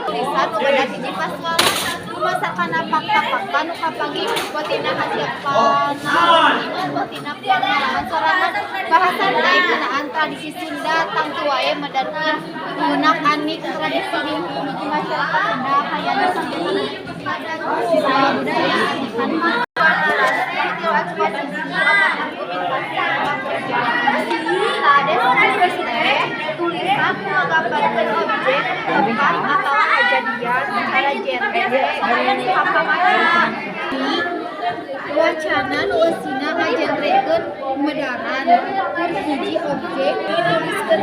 tulisan udah hiji paswala masakan pak nu kapanggih botina hasiapan botina pengalaman sorangan bahasan lain ngeunaan tradisi Sunda tang tuae medankeun ngunak anik tradisi di masyarakat Sunda hayana sambil budaya anikan tulisan menggambarkan objek tempat atau kejadian secara genre kapamacan wacana nu eusina ngagenrekeun medaran hiji objek dituliskeun